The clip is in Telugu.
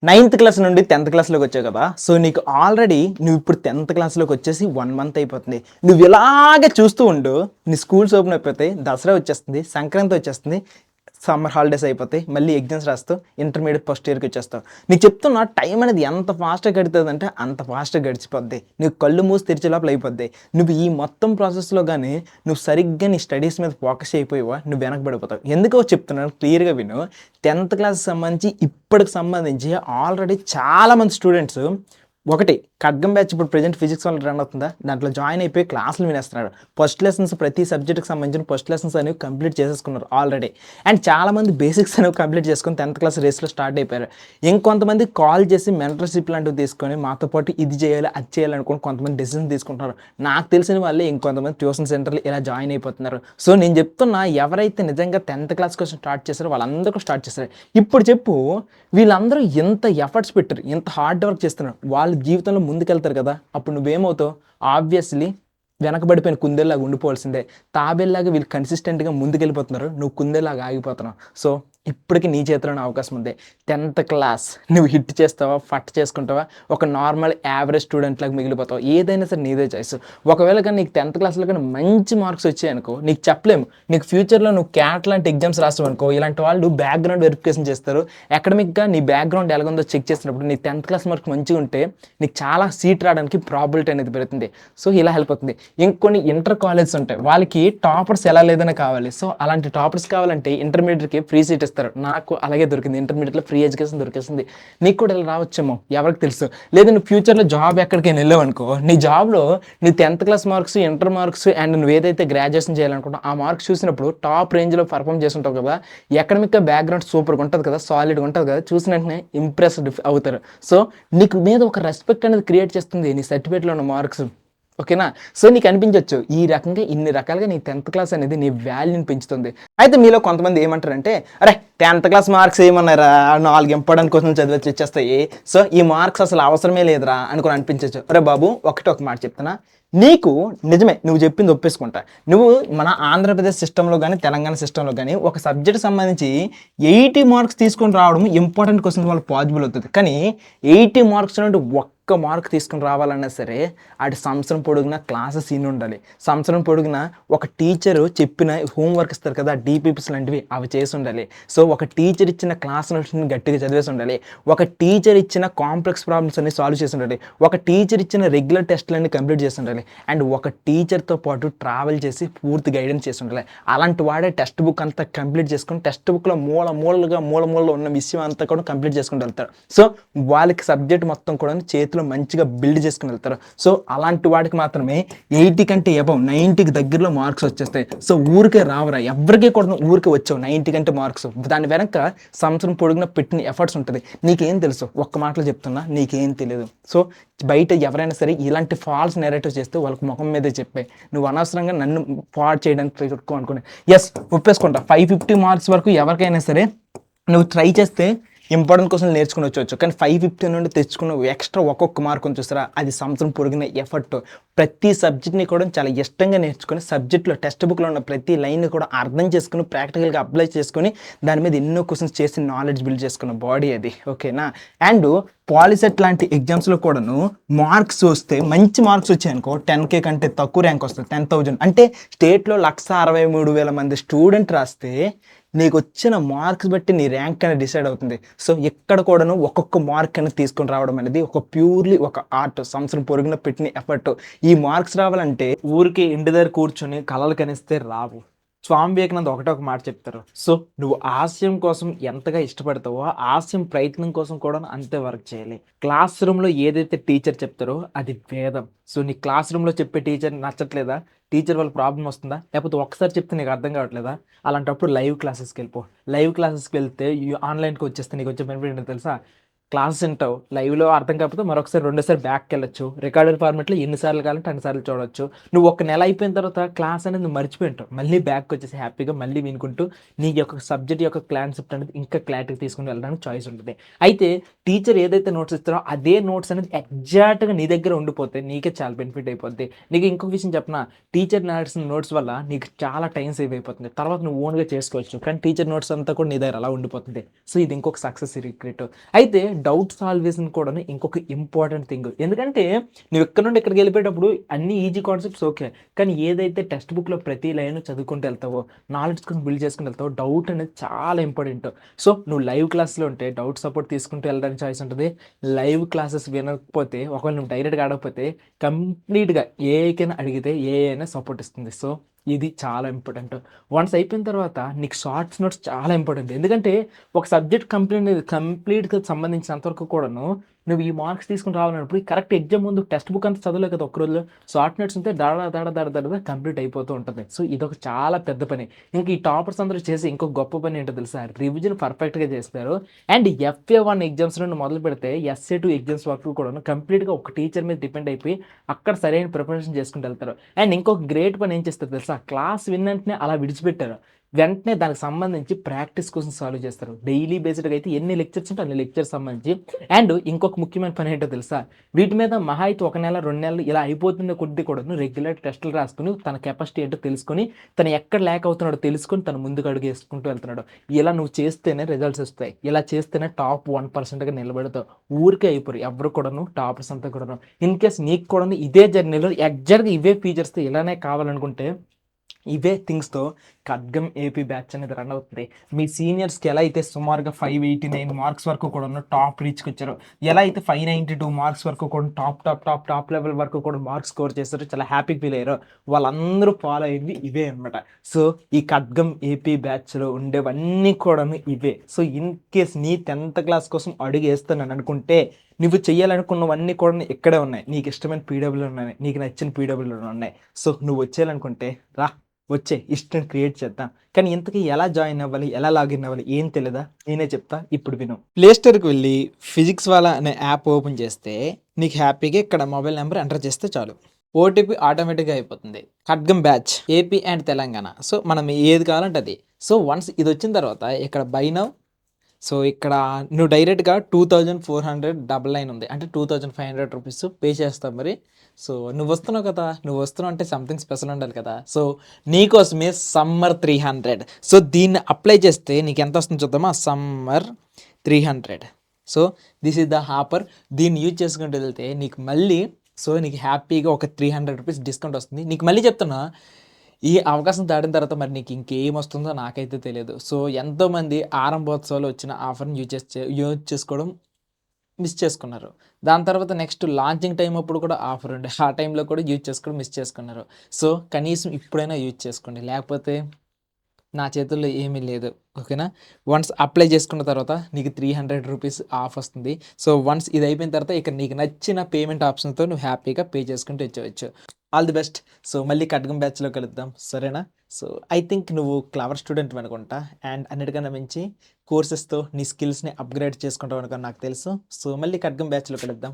నైన్త్ క్లాస్ నుండి 10th క్లాస్లోకి వచ్చావు కదా. సో నీకు ఆల్రెడీ నువ్వు ఇప్పుడు 10th క్లాస్లోకి వచ్చేసి 1 మంత్ అయిపోతుంది. నువ్వు ఇలాగే చూస్తూ ఉండు, నీ స్కూల్స్ ఓపెన్ అయిపోతాయి, దసరా వచ్చేస్తుంది, సంక్రాంతి వచ్చేస్తుంది, సమ్మర్ హాలిడేస్ అయిపోతాయి, మళ్ళీ ఎగ్జామ్స్ రాస్తావు, ఇంటర్మీడియట్ ఫస్ట్ ఇయర్కి వచ్చేస్తావు. నీకు చెప్తున్నా టైం అనేది ఎంత ఫాస్ట్గా గడుతుంది అంటే అంత ఫాస్ట్గా గడిచిపోద్ది. నీకు కళ్ళు మూసి తెరిచే లోపల అయిపోద్ది. నువ్వు ఈ మొత్తం ప్రాసెస్లో కానీ నువ్వు సరిగ్గా నీ స్టడీస్ మీద ఫోకస్ అయిపోయావా నువ్వు వెనకబడిపోతావు. ఎందుకో చెప్తున్నాను, క్లియర్గా విను. 10th క్లాస్కి సంబంధించి ఇప్పటికి సంబంధించి ఆల్రెడీ చాలామంది స్టూడెంట్స్ ఒకటి ఖడ్గం బ్యాచ్ ఇప్పుడు ప్రజెంట్ ఫిజిక్స్ వల్ల రన్ అవుతుందా, దాంట్లో జాయిన్ అయిపోయి క్లాసులు వినేస్తున్నారు. ఫస్ట్ లెసన్స్ ప్రతి సబ్జెక్ట్కి సంబంధించిన ఫస్ట్ లెసన్స్ అనేవి కంప్లీట్ చేసేసుకున్నారు ఆల్రెడీ. అండ్ చాలామంది బేసిక్స్ అనేవి కంప్లీట్ చేసుకొని 10th క్లాస్ రేస్లో స్టార్ట్ అయిపోయారు. ఇంకొంతమంది కాల్ చేసి మెంటర్షిప్ లాంటివి తీసుకొని మాతో పాటు ఇది చేయాలి అది చేయాలి అనుకుని కొంతమంది డెసిషన్ తీసుకుంటున్నారు. నాకు తెలిసిన వాళ్ళే ఇంకొంతమంది ట్యూషన్ సెంటర్లు ఇలా జాయిన్ అయిపోతున్నారు. సో నేను చెప్తున్నా, ఎవరైతే నిజంగా 10th క్లాస్ కోసం స్టార్ట్ చేశారో వాళ్ళందరూ స్టార్ట్ చేశారు. ఇప్పుడు చెప్పు, వీళ్ళందరూ ఎంత ఎఫర్ట్స్ పెట్టారు, ఎంత హార్డ్ వర్క్ చేస్తున్నారు, వాళ్ళ జీవితంలో ముందుకెళ్తారు కదా. అప్పుడు నువ్వేమవుతావు? ఆబ్వియస్లీ వెనకబడిపోయిన కుందేలాగా ఉండిపోవాల్సిందే. తాబేలాగా వీళ్ళు కన్సిస్టెంట్గా ముందుకెళ్ళిపోతున్నారు, నువ్వు కుందేలాగా ఆగిపోతున్నావు. సో ఇప్పటికీ నీ చేతిలోనే అవకాశం ఉంది. 10th క్లాస్ నువ్వు హిట్ చేస్తావా, ఫట్ చేసుకుంటావా, ఒక నార్మల్ యావరేజ్ స్టూడెంట్ లాగా మిగిలిపోతావు. ఏదైనా సరే నీదే చాయిస్. ఒకవేళ కానీ నీకు 10th క్లాస్లో కానీ మంచి మార్క్స్ వచ్చాయనుకో, నీకు చెప్పలేము, నీకు ఫ్యూచర్లో నువ్వు క్యాట్ లాంటి ఎగ్జామ్స్ రాస్తావు అనుకో, ఇలాంటి వాళ్ళు బ్యాక్గ్రౌండ్ వెరిఫికేషన్ చేస్తారు. అకాడమిక్గా నీ బ్యాక్గ్రౌండ్ ఎలాగుందో చెక్ చేసినప్పుడు నీ 10th క్లాస్ మార్క్స్ మంచిగా ఉంటే నీకు చాలా సీట్ రావడానికి ప్రాబిలిటీ అనేది పెరుగుతుంది. సో ఇలా హెల్ప్ అవుతుంది. ఇంకొన్ని ఇంటర్ కాలేజెస్ ఉంటాయి, వాళ్ళకి టాపర్స్ ఎలా లేదని కావాలి. సో అలాంటి టాపర్స్ కావాలంటే ఇంటర్మీడియట్కి ఫ్రీ సీట్ ఇస్తారు. నాకు అలాగే దొరికింది, ఇంటర్మీడియట్లో ఫ్రీ ఎడ్యుకేషన్ దొరికేసింది. నీకు కూడా ఇలా రావచ్చేమో, ఎవరికి తెలుసు. లేదా నువ్వు ఫ్యూచర్లో జాబ్ ఎక్కడికైనా వెళ్ళావు అనుకో, నీ జాబ్లో నీ 10th class marks, inter marks and నువ్వు ఏదైతే గ్రాడ్యుయేషన్ చేయాలనుకుంటావు ఆ మార్క్స్ చూసినప్పుడు టాప్ రేంజ్లో పర్ఫామ్ చేస్తుంటావు కదా, ఎకడమిక్గా బ్యాక్గ్రౌండ్ సూపర్గా ఉంటుంది కదా, సాలిడ్గా ఉంటుంది కదా, చూసిన వెంటనే ఇంప్రెస్డ్ అవుతారు. సో నీకు మీద ఒక రెస్పెక్ట్ అనేది క్రియేట్ చేస్తుంది నీ సర్టిఫికేట్లో ఉన్న మార్క్స్. ఓకేనా? సో నీకు అనిపించవచ్చు ఈ రకంగా ఇన్ని రకాలుగా నీ 10th క్లాస్ అనేది నీ వాల్యూని పెంచుతుంది. అయితే మీలో కొంతమంది ఏమంటారంటే, అరే 10th క్లాస్ మార్క్స్ ఏమన్నారా, 4 ఇంపార్టెంట్ క్వశ్చన్స్ చదివి వచ్చేస్తాయి, సో ఈ మార్క్స్ అసలు అవసరమే లేదురా అనుకుని అనిపించవచ్చు. అరే బాబు, ఒక మాట చెప్తున్నా, నీకు నిజమే, నువ్వు చెప్పింది ఒప్పేసుకుంటా. నువ్వు మన ఆంధ్రప్రదేశ్ సిస్టంలో కానీ తెలంగాణ సిస్టంలో కానీ ఒక సబ్జెక్ట్ సంబంధించి 80 మార్క్స్ తీసుకొని రావడం ఇంపార్టెంట్ క్వశ్చన్స్ వల్ల పాసిబుల్ అవుతుంది. కానీ 80 మార్క్స్ నుండి ఒక్క మార్క్ తీసుకుని రావాలన్నా సరే అటు సంవత్సరం పొడుగున క్లాసెస్ ఇన్ని ఉండాలి. సంవత్సరం పొడుగున ఒక టీచరు చెప్పిన హోంవర్క్ ఇస్తారు కదా, DPPs లాంటివి అవి చేసి ఉండాలి. సో ఒక టీచర్ ఇచ్చిన క్లాస్ నోట్స్ని గట్టిగా చదివేసి ఉండాలి. ఒక టీచర్ ఇచ్చిన కాంప్లెక్స్ ప్రాబ్లమ్స్ అన్ని సాల్వ్ చేసి ఉండాలి. ఒక టీచర్ ఇచ్చిన రెగ్యులర్ టెస్ట్లన్నీ కంప్లీట్ చేసి ఉండాలి. అండ్ ఒక టీచర్తో పాటు ట్రావెల్ చేసి పూర్తి గైడెన్స్ చేసి ఉండాలి. అలాంటి వాడే టెక్స్ట్ బుక్ అంతా కంప్లీట్ చేసుకుని టెక్స్ట్ బుక్లో మూలలో ఉన్న విషయం అంతా కూడా కంప్లీట్ చేసుకుని వెళ్తారు. సో వాళ్ళకి సబ్జెక్ట్ మొత్తం కూడా చేతిలో మంచిగా బిల్డ్ చేసుకుని వెళ్తారు. సో అలాంటి వాడికి మాత్రమే 80 కంటే అబవ్ 90కి దగ్గరలో మార్క్స్ వచ్చేస్తాయి. సో ఊరికే రావరా, ఎవరికీ కూడా ఊరికే వచ్చావు 90 కంటే మార్క్స్, దాని వెనక సంవత్సరం పొడుగున పెట్టిన ఎఫర్ట్స్ ఉంటుంది. నీకేం తెలుసు, ఒక్క మాటలో చెప్తున్నా, నీకేం తెలియదు. సో బయట ఎవరైనా సరే ఇలాంటి ఫాల్స్ నెరేటివ్ చేస్తే వాళ్ళకి ముఖం మీదే చెప్పాయి, నువ్వు అనవసరంగా నన్ను ఫాడ్ చేయడానికి అనుకునే. ఎస్, ఒప్పేసుకుంటా, 550 మార్క్స్ వరకు ఎవరికైనా సరే నువ్వు ట్రై చేస్తే ఇంపార్టెంట్ క్వశ్చన్ నేర్చుకుని వచ్చవచ్చు. కానీ 550 నుండి తెచ్చుకున్న ఎక్స్ట్రా ఒక్కొక్క మార్క్ చూస్తారా, అది సంవత్సరం పొడిగిన ఎఫర్ట్. ప్రతి సబ్జెక్ట్ని కూడా చాలా ఇష్టంగా నేర్చుకొని సబ్జెక్ట్లో టెక్స్ట్ బుక్లో ఉన్న ప్రతి లైన్ని కూడా అర్థం చేసుకుని ప్రాక్టికల్గా అప్లై చేసుకొని దాని మీద ఎన్నో క్వశ్చన్స్ చేసి నాలెడ్జ్ బిల్డ్ చేసుకున్న బాడీ అది. ఓకేనా? అండ్ పాలిసెట్ లాంటి ఎగ్జామ్స్లో కూడాను మార్క్స్ వస్తే, మంచి మార్క్స్ వచ్చాయనుకో 10K కంటే తక్కువ ర్యాంక్ వస్తుంది, 10,000 అంటే స్టేట్లో 163,000 మంది స్టూడెంట్ రాస్తే నీకు వచ్చిన మార్క్స్ బట్టి నీ ర్యాంక్ అనేది డిసైడ్ అవుతుంది. సో ఇక్కడ కూడాను ఒక్కొక్క మార్క్ అనేది తీసుకొని రావడం అనేది ఒక ప్యూర్లీ ఒక ఆర్ట్, సంవత్సరం పొరుగున పెట్టిన ఎఫర్ట్. ఈ మార్క్స్ రావాలంటే ఊరికి ఇంటి దగ్గర కూర్చొని కలలు కనిస్తే రావు. స్వామి వివేకానంద ఒక మాట చెప్తారు, సో నువ్వు ఆశయం కోసం ఎంతగా ఇష్టపడతావో ఆశయం ప్రయత్నం కోసం కూడా అంతే వర్క్ చేయాలి. క్లాస్ రూమ్లో ఏదైతే టీచర్ చెప్తారో అది వేదం. సో నీ క్లాస్ రూమ్లో చెప్పే టీచర్ నచ్చట్లేదా, టీచర్ వాళ్ళ ప్రాబ్లం వస్తుందా, లేకపోతే ఒకసారి చెప్తే నీకు అర్థం కావట్లేదా, అలాంటప్పుడు లైవ్ క్లాసెస్కి వెళ్ళిపో. లైవ్ క్లాసెస్కి వెళ్తే ఆన్లైన్కి వచ్చేస్తే నీకు వచ్చే బెనిఫిట్ ఏంటో తెలుసా, క్లాసెస్ వింటావు, లైవ్లో అర్థం కాకపోతే మరొకసారి రెండోసారి బ్యాక్కి వెళ్ళొచ్చు, రికార్డెడ్ ఫార్మెట్లో ఎన్నిసార్లు కావాలంటే అన్నిసార్లు చూడొచ్చు. నువ్వు ఒక నెల అయిపోయిన తర్వాత క్లాస్ అనేది నువ్వు మర్చిపోయి ఉంటావు, మళ్ళీ బ్యాక్ వచ్చేసి హ్యాపీగా మళ్ళీ వినుకుంటూ నీ యొక్క సబ్జెక్ట్ యొక్క కాన్సెప్ట్ అనేది ఇంకా క్లారిటీ తీసుకుని వెళ్ళడానికి చాయిస్ ఉంటుంది. అయితే టీచర్ ఏదైతే నోట్స్ ఇస్తారో అదే నోట్స్ అనేది ఎగ్జాక్ట్గా నీ దగ్గర ఉండిపోతే నీకే చాలా బెనిఫిట్ అయిపోద్ది. నీకు ఇంకొక విషయం చెప్పనా, టీచర్ రాసిన నోట్స్ వల్ల నీకు చాలా టైం సేవ్ అయిపోతుంది. తర్వాత నువ్వు ఓన్గా చేసుకోవచ్చు, కానీ టీచర్ నోట్స్ అంతా కూడా నీ దగ్గర అలా ఉండిపోతుంది. సో ఇది ఇంకొక సక్సెస్ సీక్రెట్. అయితే డౌట్ సాల్వేషన్ కూడా ఇంకొక ఇంపార్టెంట్ థింగ్. ఎందుకంటే నువ్వు ఇక్కడ నుండి ఇక్కడికి వెళ్ళిపోయేటప్పుడు అన్ని ఈజీ కాన్సెప్ట్స్ ఓకే, కానీ ఏదైతే టెక్స్ట్ బుక్లో ప్రతి లైన్ చదువుకుంటూ వెళ్తావో, నాలెడ్జ్ కోసం బిల్డ్ చేసుకుంటూ వెళ్తావో, డౌట్ అనేది చాలా ఇంపార్టెంట్. సో నువ్వు లైవ్ క్లాస్లో ఉంటే డౌట్ సపోర్ట్ తీసుకుంటూ వెళ్ళడానికి చాయిస్ ఉంటుంది. లైవ్ క్లాసెస్ వినకపోతే, ఒకవేళ నువ్వు డైరెక్ట్గా ఆడకపోతే కంప్లీట్గా ఏఐకైనా అడిగితే ఏఐ అయినా సపోర్ట్ ఇస్తుంది. సో ఇది చాలా ఇంపార్టెంట్. వన్స్ అయిపోయిన తర్వాత నీకు షార్ట్స్ నోట్స్ చాలా ఇంపార్టెంట్. ఎందుకంటే ఒక సబ్జెక్ట్ కంప్లీట్గా సంబంధించినంతవరకు కూడాను నువ్వు ఈ మార్క్స్ తీసుకుని రావాలన్నప్పుడు కరెక్ట్ ఎగ్జామ్ ముందు టెక్స్ట్ బుక్ అంతా చదవలేదు కదా ఒక్క రోజులో. షార్ట్ నోట్స్ ఉంటే దడ కంప్లీట్ అయిపోతూ ఉంటుంది. సో ఇదొక చాలా పెద్ద పని. ఇంక ఈ టాపర్స్ అందరూ చేసి ఇంకొక గొప్ప పని ఏంటో తెలుసా, రివిజన్ పర్ఫెక్ట్గా చేస్తారు. అండ్ FA1 ఎగ్జామ్స్ నుండి మొదలు పెడితే SA2 ఎగ్జామ్స్ వరకు కూడా కంప్లీట్గా ఒక టీచర్ మీద డిపెండ్ అయిపోయి అక్కడ సరైన ప్రిపరేషన్ చేసుకుంటూ వెళ్తారు. అండ్ ఇంకొక గ్రేట్ పని ఏం చేస్తారు తెలుసా, క్లాస్ విన్నెంటనే అలా విడిచిపెట్టారు, వెంటనే దానికి సంబంధించి ప్రాక్టీస్ కోసం సాల్వ్ చేస్తారు. డైలీ బేస్డ్గా అయితే ఎన్ని లెక్చర్స్ ఉంటే అన్ని లెక్చర్స్ సంబంధించి. అండ్ ఇంకొక ముఖ్యమైన పని ఏంటో తెలుసా, వీటి మీద మహా అయితే 1 నెల 2 నెలలు ఇలా అయిపోతున్న కొద్ది కూడా రెగ్యులర్ టెస్టులు రాసుకుని తన కెపాసిటీ ఏంటో తెలుసుకొని, తను ఎక్కడ ల్యాక్ అవుతున్నాడో తెలుసుకొని తను ముందుకు అడుగు వేసుకుంటూ వెళ్తున్నాడు. ఇలా నువ్వు చేస్తేనే రిజల్ట్స్ వస్తాయి. ఇలా చేస్తేనే టాప్ 1%గా నిలబెడతావు. ఊరికే అయిపోరు ఎవరు కూడాను, టాపర్స్ అంతా కూడాను. ఇన్ కేస్ నీకు కూడా ఇదే జర్నీలో ఎగ్జాక్ట్గా ఇవే ఫీచర్స్తో ఇలానే కావాలనుకుంటే, ఇవే థింగ్స్తో ఖడ్గం AP బ్యాచ్ అనేది రన్ అవుతుంది. మీ సీనియర్స్కి ఎలా అయితే సుమారుగా 589 మార్క్స్ వరకు కూడా టాప్ రీచ్కి వచ్చారో, ఎలా అయితే 592 మార్క్స్ వరకు కూడా టాప్ లెవెల్ వరకు కూడా మార్క్స్ స్కోర్ చేస్తారో, చాలా హ్యాపీ ఫీల్ అయ్యారో, వాళ్ళందరూ ఫాలో అయ్యింది ఇవే అనమాట. సో ఈ ఖడ్గం AP బ్యాచ్లో ఉండేవన్నీ కూడా ఇవే. సో ఇన్ కేస్ నీ 10th క్లాస్ కోసం అడుగు వేస్తానని అనుకుంటే, నువ్వు చేయాలనుకున్నవన్నీ కూడా ఇక్కడే ఉన్నాయి. నీకు ఇష్టమైన PWలు ఉన్నాయి, నీకు నచ్చిన PWలు ఉన్నాయి. సో నువ్వు వచ్చేయాలనుకుంటే రా, వచ్చే ఇష్టం క్రియేట్ చేద్దాం. కానీ ఇంతకీ ఎలా జాయిన్ అవ్వాలి, ఎలా లాగిన్ అవ్వాలి ఏం తెలియదా, నేనే చెప్తా, ఇప్పుడు విను. ప్లే స్టోర్కి వెళ్ళి ఫిజిక్స్ వాలా అనే యాప్ ఓపెన్ చేస్తే నీకు హ్యాపీగా ఇక్కడ మొబైల్ నెంబర్ ఎంటర్ చేస్తే చాలు, OTP ఆటోమేటిక్గా అయిపోతుంది. ఖడ్గం batch AP and Telangana. So మనం ఏది కావాలంటే అది. సో వన్స్ ఇది వచ్చిన తర్వాత ఇక్కడ బై నౌ, సో ఇక్కడ నువ్వు డైరెక్ట్గా 2499 ఉంది, అంటే 2500 రూపీస్ పే చేస్తావు మరి. సో నువ్వు వస్తున్నావు కదా, నువ్వు వస్తున్నావు అంటే సంథింగ్ స్పెషల్ ఉండాలి కదా. సో నీకోసమే సమ్మర్ 300. సో దీన్ని అప్లై చేస్తే నీకు ఎంత వస్తుందో చూద్దామా, summer 300. So this is the offer. దీన్ని యూజ్ చేసుకుంటూ వెళ్తే నీకు మళ్ళీ, సో నీకు హ్యాపీగా ఒక 300 రూపీస్ డిస్కౌంట్ వస్తుంది. నీకు మళ్ళీ చెప్తున్నా, ఈ అవకాశం దాటిన తర్వాత మరి నీకు ఇంకేం వస్తుందో నాకైతే తెలియదు. సో ఎంతోమంది ఆరంభోత్సవాలు వచ్చిన ఆఫర్ని యూజ్ చేసుకోవడం మిస్ చేసుకున్నారు. దాని తర్వాత నెక్స్ట్ లాంచింగ్ టైం అప్పుడు కూడా ఆఫర్ ఉండే, ఆ టైంలో కూడా యూజ్ చేసుకోవడం మిస్ చేసుకున్నారు. సో కనీసం ఇప్పుడైనా యూజ్ చేసుకోండి, లేకపోతే నా చేతుల్లో ఏమీ లేదు. ఓకేనా. వన్స్ అప్లై చేసుకున్న తర్వాత నీకు 300 రూపీస్ ఆఫ్ వస్తుంది. సో వన్స్ ఇది అయిపోయిన తర్వాత ఇక నీకు నచ్చిన పేమెంట్ ఆప్షన్తో నువ్వు హ్యాపీగా పే చేసుకుంటూ వచ్చేవచ్చు. All the best. సో మళ్ళీ ఖడ్గం బ్యాచ్లో కలుద్దాం, సరేనా. సో ఐ థింక్ నువ్వు క్లవర్ స్టూడెంట్ అనుకుంటా, అండ్ అన్నిటికన్నా మించి కోర్సెస్తో నీ స్కిల్స్ని అప్గ్రేడ్ చేసుకుంటావు అనుకో నాకు తెలుసు. సో మళ్ళీ ఖడ్గం బ్యాచ్లో కలుద్దాం.